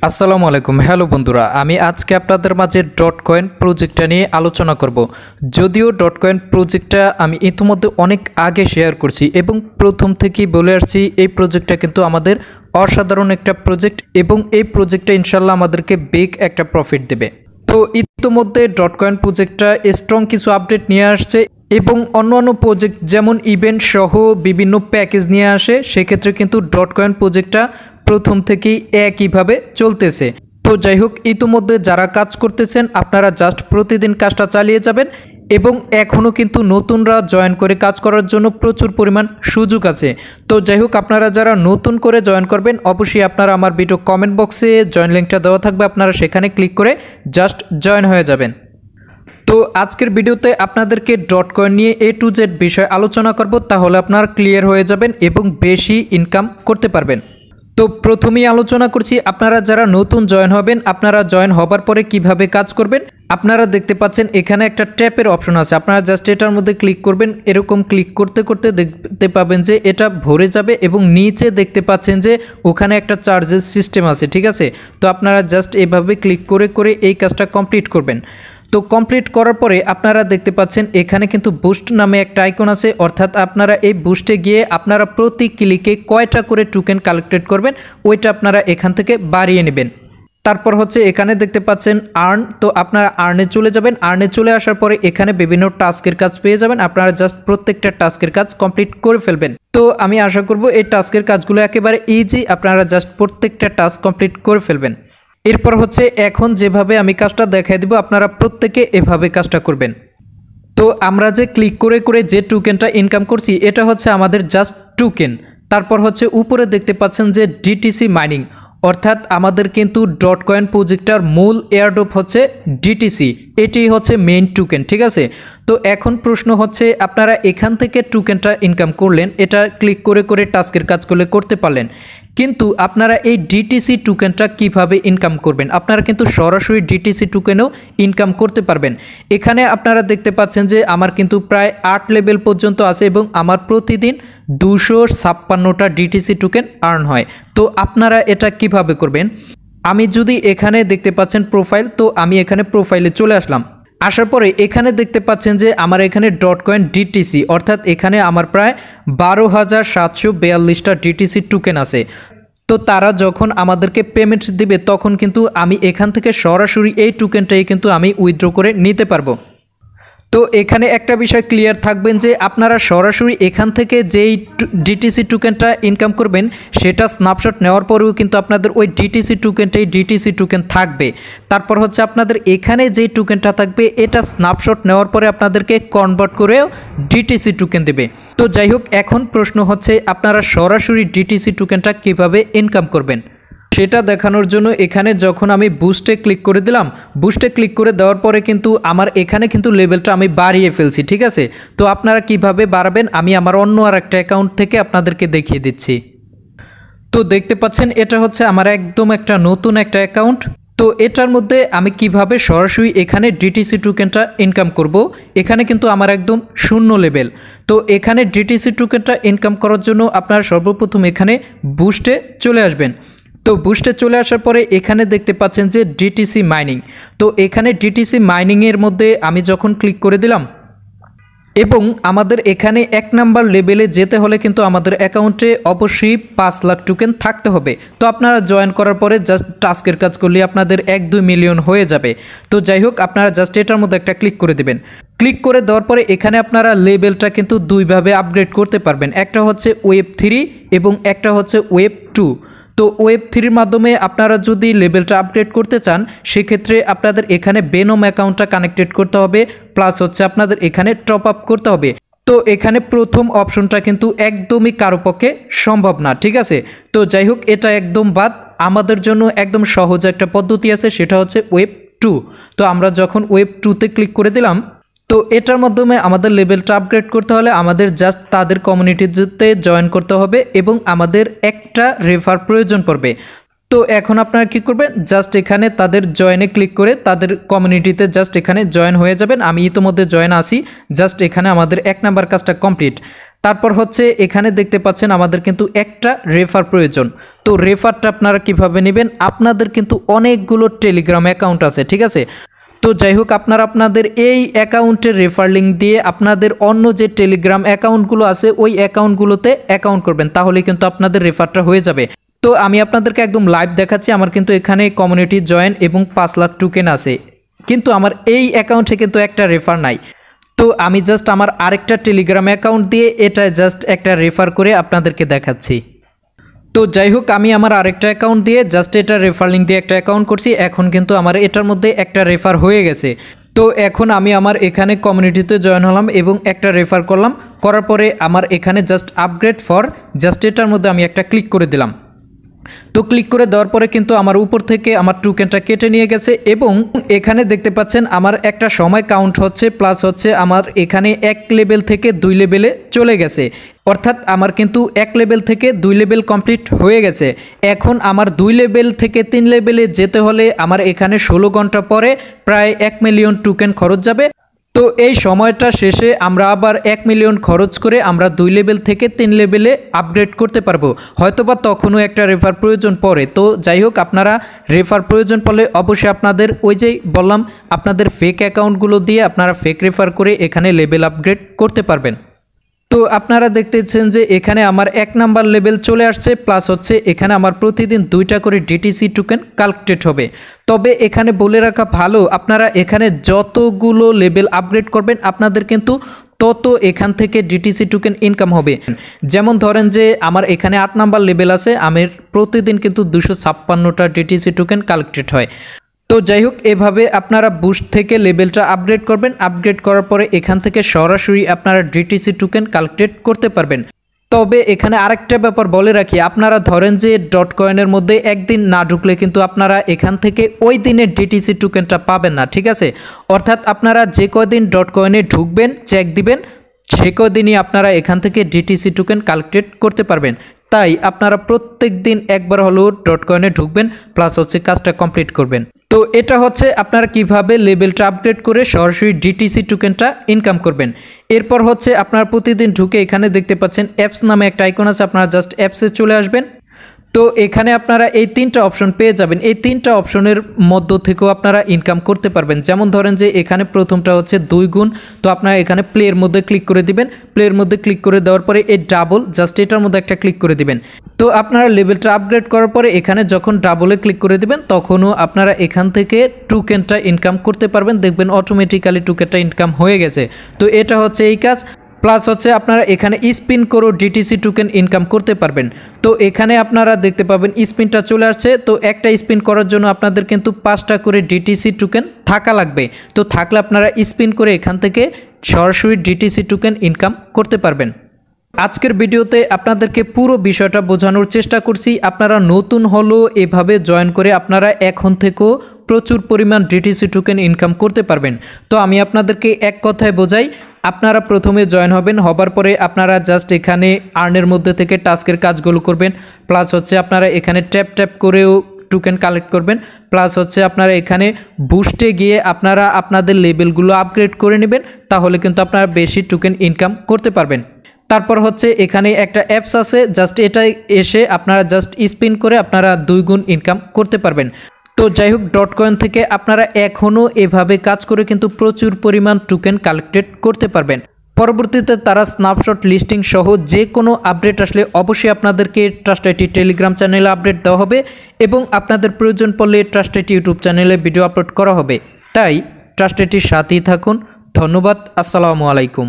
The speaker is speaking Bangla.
আসসালামু আলাইকুম। হ্যালো বন্ধুরা, আমি আজকে আপনাদের মাঝে ডট কয়েন প্রজেক্টটা নিয়ে আলোচনা করব। যদিও ডট কয়েন প্রজেক্টটা আমি ইতিমধ্যে অনেক আগে শেয়ার করছি এবং প্রথম থেকেই বলে আসছি এই প্রজেক্টটা কিন্তু আমাদের অসাধারণ একটা প্রজেক্ট এবং এই প্রজেক্টটা ইনশাল্লাহ আমাদেরকে বিগ একটা প্রফিট দেবে। তো ইতিমধ্যে ডট কয়েন প্রজেক্টটা স্ট্রং কিছু আপডেট নিয়ে আসছে এবং অন্যান্য প্রজেক্ট যেমন ইভেন্ট সহ বিভিন্ন প্যাকেজ নিয়ে আসে, সেক্ষেত্রে কিন্তু ডট কয়েন প্রজেক্টটা প্রথম থেকেই একইভাবে চলতেছে। তো যাই হোক, ইতিমধ্যে যারা কাজ করতেছেন আপনারা জাস্ট প্রতিদিন কাজটা চালিয়ে যাবেন এবং এখনও কিন্তু নতুনরা জয়েন করে কাজ করার জন্য প্রচুর পরিমাণ সুযোগ আছে। তো যাই হোক, আপনারা যারা নতুন করে জয়েন করবেন অবশ্যই আপনারা আমার ভিডিও কমেন্ট বক্সে জয়েন লিঙ্কটা দেওয়া থাকবে, আপনারা সেখানে ক্লিক করে জাস্ট জয়েন হয়ে যাবেন। তো আজকের ভিডিওতে আপনাদেরকে ডট কয়েন নিয়ে A to Z বিষয় আলোচনা করব, তাহলে আপনারা ক্লিয়ার হয়ে যাবেন এবং বেশি ইনকাম করতে পারবেন। তো প্রথমেই আলোচনা করছি আপনারা যারা নতুন জয়েন হবেন, আপনারা জয়েন হবার পরে কিভাবে কাজ করবেন। আপনারা দেখতে পাচ্ছেন এখানে একটা ট্যাপের অপশন আছে, আপনারা জাস্ট এটার মধ্যে ক্লিক করবেন। এরকম ক্লিক করতে করতে দেখতে পাবেন যে এটা ভরে যাবে এবং নিচে দেখতে পাচ্ছেন যে ওখানে একটা চার্জেস সিস্টেম আছে, ঠিক আছে। তো আপনারা জাস্ট এভাবে ক্লিক করে করে এই কাজটা কমপ্লিট করবেন। তো কমপ্লিট করার পরে আপনারা দেখতে পাচ্ছেন এখানে কিন্তু বুস্ট নামে একটা আইকন আছে, অর্থাৎ আপনারা এই বুস্টে গিয়ে আপনারা প্রতি ক্লিকে কয়টা করে টোকেন কালেক্টেড করবেন ওইটা আপনারা এখান থেকে বাড়িয়ে নেবেন। তারপর হচ্ছে এখানে দেখতে পাচ্ছেন আর্ন, তো আপনারা আর্নে চলে যাবেন। আর্নে চলে আসার পরে এখানে বিভিন্ন টাস্কের কাজ পেয়ে যাবেন, আপনারা জাস্ট প্রত্যেকটা টাস্কের কাজ কমপ্লিট করে ফেলবেন। তো আমি আশা করব এই টাস্কের কাজগুলো একেবারে ইজি, আপনারা জাস্ট প্রত্যেকটা টাস্ক কমপ্লিট করে ফেলবেন। এরপর হচ্ছে এখন যেভাবে আমি কাজটা দেখাই দিব আপনারা প্রত্যেকে এভাবে কাজটা করবেন। তো আমরা যে ক্লিক করে করে যে টোকেনটা ইনকাম করছি এটা হচ্ছে আমাদের জাস্ট টোকেন। তারপর হচ্ছে উপরে দেখতে পাচ্ছেন যে ডিটিসি মাইনিং, অর্থাৎ আমাদের কিন্তু ডট কয়েন প্রজেক্টটার মূল এয়ারড্রপ হচ্ছে ডিটিসি, এটি হচ্ছে মেইন টোকেন, ঠিক আছে। তো এখন প্রশ্ন হচ্ছে আপনারা এখান থেকে টোকেনটা ইনকাম করলেন, এটা ক্লিক করে করে টাস্কের কাজগুলো করতে পারলেন, কিন্তু আপনারা এই ডিটিসি টোকেনটা কিভাবে ইনকাম করবেন? আপনারা কিন্তু সরাসরি ডিটিসি টোকেনও ইনকাম করতে পারবেন। এখানে আপনারা দেখতে পাচ্ছেন যে আমার কিন্তু প্রায় 8 লেভেল পর্যন্ত আছে এবং আমার প্রতিদিন 256টা ডিটিসি টোকেন আর্ন হয়। তো আপনারা এটা কিভাবে করবেন? আমি যদি এখানে দেখতে পাচ্ছেন প্রোফাইল, তো আমি এখানে প্রোফাইলে চলে আসলাম। আসার পরে এখানে দেখতে পাচ্ছেন যে আমার এখানে ডট কয়েন ডিটিসি, অর্থাৎ এখানে আমার প্রায় 12,742টা ডিটিসি টোকেন আছে। তো তারা যখন আমাদেরকে পেমেন্ট দিবে তখন কিন্তু আমি এখান থেকে সরাসরি এই টোকেনটাই কিন্তু আমি উইথড্র করে নিতে পারবো। তো এখানে একটা বিষয় ক্লিয়ার থাকবেন যে আপনারা সরাসরি এখান থেকে যেই ডিটিসি টোকেনটা ইনকাম করবেন সেটা স্ন্যাপশট নেওয়ার পরেও কিন্তু আপনাদের ওই ডিটিসি টোকেনটাই ডিটিসি টোকেন থাকবে। তারপর হচ্ছে আপনাদের এখানে যেই টোকেনটা থাকবে এটা স্ন্যাপশট নেওয়ার পরে আপনাদেরকে কনভার্ট করেও ডিটিসি টোকেন দেবে। তো যাই হোক, এখন প্রশ্ন হচ্ছে আপনারা সরাসরি ডিটিসি টোকেনটা কিভাবে ইনকাম করবেন সেটা দেখানোর জন্য এখানে যখন আমি বুস্টে ক্লিক করে দিলাম, বুস্টে ক্লিক করে দেওয়ার পরে কিন্তু আমার এখানে কিন্তু লেভেলটা আমি বাড়িয়ে ফেলছি, ঠিক আছে। তো আপনারা কিভাবে বাড়াবেন আমি আমার অন্য আর একটা অ্যাকাউন্ট থেকে আপনাদেরকে দেখিয়ে দিচ্ছি। তো দেখতে পাচ্ছেন এটা হচ্ছে আমার একদম একটা নতুন একটা অ্যাকাউন্ট। তো এটার মধ্যে আমি কিভাবে সরাসরি এখানে ডিটিসি টোকেনটা ইনকাম করব, এখানে কিন্তু আমার একদম 0 লেভেল। তো এখানে ডিটিসি টোকেনটা ইনকাম করার জন্য আপনারা সর্বপ্রথম এখানে বুস্টে চলে আসবেন। তো বুস্টে চলে আসার পরে এখানে দেখতে পাচ্ছেন যে ডিটিসি মাইনিং, তো এখানে ডিটিসি মাইনিংয়ের মধ্যে আমি যখন ক্লিক করে দিলাম এবং আমাদের এখানে 1 নাম্বার লেভেলে যেতে হলে কিন্তু আমাদের অ্যাকাউন্টে অবশ্যই 5 লাখ টোকেন থাকতে হবে। তো আপনারা জয়েন করার পরে জাস্ট টাস্কের কাজ করলে আপনাদের 1-2 মিলিয়ন হয়ে যাবে। তো যাই হোক, আপনারা জাস্ট এটার মধ্যে একটা ক্লিক করে দেবেন। ক্লিক করে দেওয়ার পরে এখানে আপনারা লেভেলটা কিন্তু দুইভাবে আপগ্রেড করতে পারবেন, একটা হচ্ছে ওয়েব 3 এবং একটা হচ্ছে ওয়েব 2। তো ওয়েব 3-র মাধ্যমে আপনারা যদি লেভেলটা আপগ্রেড করতে চান সেক্ষেত্রে আপনাদের এখানে বেনম অ্যাকাউন্টটা কানেক্টেড করতে হবে, প্লাস হচ্ছে আপনাদের এখানে টপ আপ করতে হবে। তো এখানে প্রথম অপশনটা কিন্তু একদমই কারো পক্ষে সম্ভব না, ঠিক আছে। তো যাই হোক, এটা একদম বাদ। আমাদের জন্য একদম সহজ একটা পদ্ধতি আছে, সেটা হচ্ছে ওয়েব 2। তো আমরা যখন ওয়েব 2-তে ক্লিক করে দিলাম, তো এটার মাধ্যমে আমাদের লেভেলটা আপগ্রেড করতে হলে আমাদের জাস্ট তাদের কমিউনিটিতে জয়েন করতে হবে এবং আমাদের একটা রেফার প্রয়োজন পড়বে। তো এখন আপনারা কি করবেন, জাস্ট এখানে তাদের জয়েনে ক্লিক করে তাদের কমিউনিটিতে জাস্ট এখানে জয়েন হয়ে যাবেন। আমি ইতিমধ্যে জয়েন আছি, জাস্ট এখানে আমাদের 1 নাম্বার কাজটা কমপ্লিট। তারপর হচ্ছে এখানে দেখতে পাচ্ছেন আমাদের কিন্তু একটা রেফার প্রয়োজন। তো রেফারটা আপনারা কিভাবে নেবেন, আপনাদের কিন্তু অনেকগুলো টেলিগ্রাম অ্যাকাউন্ট আছে, ঠিক আছে। তো যাই হোক, আপনারা আপনাদের এই অ্যাকাউন্টের রেফার লিঙ্ক দিয়ে আপনাদের অন্য যে টেলিগ্রাম অ্যাকাউন্টগুলো আছে ওই অ্যাকাউন্টগুলোতে অ্যাকাউন্ট করবেন, তাহলে কিন্তু আপনাদের রেফারটা হয়ে যাবে। তো আমি আপনাদেরকে একদম লাইভ দেখাচ্ছি। আমার কিন্তু এখানে কমিউনিটি জয়েন এবং 5 লাখ টোকেন আছে, কিন্তু আমার এই অ্যাকাউন্টে কিন্তু একটা রেফার নাই। তো আমি জাস্ট আমার আরেকটা টেলিগ্রাম অ্যাকাউন্ট দিয়ে এটা জাস্ট একটা রেফার করে আপনাদেরকে দেখাচ্ছি। তো যাই হোক, আমি আমার আরেকটা অ্যাকাউন্ট দিয়ে জাস্ট এটা রেফার লিঙ্ক দিয়ে একটা অ্যাকাউন্ট করছি। এখন কিন্তু আমার এটার মধ্যে একটা রেফার হয়ে গেছে। তো এখন আমি আমার এখানে কমিউনিটিতে জয়েন হলাম এবং একটা রেফার করলাম। করার পরে আমার এখানে জাস্ট আপগ্রেড ফর জাস্ট এটার মধ্যে আমি একটা ক্লিক করে দিলাম। তো ক্লিক করে দেওয়ার পরে কিন্তু আমার উপর থেকে আমার টোকেনটা কেটে নিয়ে গেছে এবং এখানে দেখতে পাচ্ছেন আমার একটা সময় কাউন্ট হচ্ছে, প্লাস হচ্ছে আমার এখানে 1 লেভেল থেকে 2 লেভেলে চলে গেছে। অর্থাৎ আমার কিন্তু 1 লেভেল থেকে 2 লেভেল কমপ্লিট হয়ে গেছে। এখন আমার 2 লেভেল থেকে 3 লেভেলে যেতে হলে আমার এখানে 16 ঘন্টা পরে প্রায় 1 মিলিয়ন টোকেন খরচ যাবে। তো এই সময়টা শেষে আমরা আবার 1 মিলিয়ন খরচ করে আমরা 2 লেভেল থেকে 3 লেভেলে আপগ্রেড করতে পারবো। হয়তোবা তখনও একটা রেফার প্রয়োজন পড়ে। তো যাই হোক, আপনারা রেফার প্রয়োজন পড়লে অবশ্যই আপনাদের ওই যে বললাম আপনাদের ফেক অ্যাকাউন্টগুলো দিয়ে আপনারা ফেক রেফার করে এখানে লেভেল আপগ্রেড করতে পারবেন। তো আপনারা দেখতেছেন যে এখানে আমার 1 নাম্বার লেভেল চলে আসছে, প্লাস হচ্ছে এখানে আমার প্রতিদিন 2টা করে ডিটিসি টোকেন কালেক্টেড হবে। তবে এখানে বলে রাখা ভালো, আপনারা এখানে যতগুলো লেভেল আপগ্রেড করবেন আপনাদের কিন্তু তত এখান থেকে ডিটিসি টোকেন ইনকাম হবে। যেমন ধরেন যে আমার এখানে 8 নাম্বার লেভেল আছে, আমার প্রতিদিন কিন্তু 256টা ডিটিসি টোকেন কালেক্টেড হয়। তো যাই হোক, এভাবে আপনারা বুস্ট থেকে লেভেলটা আপগ্রেড করবেন। আপগ্রেড করার পরে এখান থেকে সরাসরি আপনারা ডিটিসি টোকেন কালেক্টেড করতে পারবেন। তবে এখানে আরেকটা ব্যাপার বলে রাখি, আপনারা ধরেন যে ডট কয়েনের মধ্যে একদিন না ঢুকলে কিন্তু আপনারা এখান থেকে ওই দিনের ডিটিসি টোকেনটা পাবেন না, ঠিক আছে। অর্থাৎ আপনারা যে কয়দিন ডট কয়েনে ঢুকবেন, চেক দিবেন, সে কয়দিনই আপনারা এখান থেকে ডিটিসি টোকেন কালেক্টেড করতে পারবেন। তাই আপনারা প্রত্যেক দিন একবার হলেও ডট কয়েনে ঢুকবেন, প্লাস হচ্ছে কাজটা কমপ্লিট করবেন। তো এটা হচ্ছে আপনারা কিভাবে লেভেলটা আপগ্রেড করে সরাসরি ডিটিসি টোকেনটা ইনকাম করবেন। এরপর হচ্ছে আপনারা প্রতিদিন ঢুকে এখানে দেখতে পাচ্ছেন অ্যাপস নামে একটা আইকন আছে, আপনারা জাস্ট অ্যাপসে চলে আসবেন। তো এখানে আপনারা এই 3টা অপশন পেয়ে যাবেন। এই 3টা অপশনের মধ্য থেকেও আপনারা ইনকাম করতে পারবেন। যেমন ধরেন যে এখানে প্রথমটা হচ্ছে 2 গুণ। তো আপনারা এখানে প্লের মধ্যে ক্লিক করে দিবেন। প্লের মধ্যে ক্লিক করে দেওয়ার পরে এই ডাবল, জাস্ট এটার মধ্যে একটা ক্লিক করে দিবেন। তো আপনারা লেভেলটা আপগ্রেড করার পরে এখানে যখন ডাবলে ক্লিক করে দিবেন তখনও আপনারা এখান থেকে টোকেনটা ইনকাম করতে পারবেন। দেখবেন অটোমেটিক্যালি টোকেনটা ইনকাম হয়ে গেছে। তো এটা হচ্ছে এই কাজ। প্লাস হচ্ছে আপনারা এখানে স্পিন করেও ডিটিসি টোকেন ইনকাম করতে পারবেন। তো এখানে আপনারা দেখতে পাবেন স্পিনটা চলে আসছে। তো একটা স্পিন করার জন্য আপনাদের কিন্তু 5টা করে ডিটিসি টোকেন থাকা লাগবে। তো থাকলে আপনারা স্পিন করে এখান থেকে সরাসরি ডিটিসি টোকেন ইনকাম করতে পারবেন। আজকের ভিডিওতে আপনাদেরকে পুরো বিষয়টা বোঝানোর চেষ্টা করছি। আপনারা নতুন হলেও এভাবে জয়েন করে আপনারা এখন থেকেও প্রচুর পরিমাণ ডিটিসি টোকেন ইনকাম করতে পারবেন। তো আমি আপনাদেরকে এক কথায় বোঝাই, আপনারা প্রথমে জয়েন হবেন, হবার পরে আপনারা জাস্ট এখানে আর্নের মধ্যে থেকে টাস্কের কাজগুলো করবেন। প্লাস হচ্ছে আপনারা এখানে ট্যাপ ট্যাপ করেও টোকেন কালেক্ট করবেন। প্লাস হচ্ছে আপনারা এখানে বুস্টে গিয়ে আপনারা আপনাদের লেভেলগুলো আপগ্রেড করে নেবেন, তাহলে কিন্তু আপনারা বেশি টোকেন ইনকাম করতে পারবেন। তারপর হচ্ছে এখানে একটা অ্যাপস আছে, জাস্ট এটাই এসে আপনারা জাস্ট স্পিন করে আপনারা 2 গুণ ইনকাম করতে পারবেন। তো যাই হোক, ডট কয়েন থেকে আপনারা এখনও এভাবে কাজ করে কিন্তু প্রচুর পরিমাণ টোকেন কালেক্টেড করতে পারবেন। পরবর্তীতে তারা স্ন্যাপশট লিস্টিং সহ যে কোনো আপডেট আসলে অবশ্যই আপনাদেরকে ট্রাস্ট আইটি টেলিগ্রাম চ্যানেলে আপডেট দেওয়া হবে এবং আপনাদের প্রয়োজন পড়লে ট্রাস্ট আইটি ইউটিউব চ্যানেলে ভিডিও আপলোড করা হবে। তাই ট্রাস্ট আইটির সাথেই থাকুন। ধন্যবাদ। আসসালামু আলাইকুম।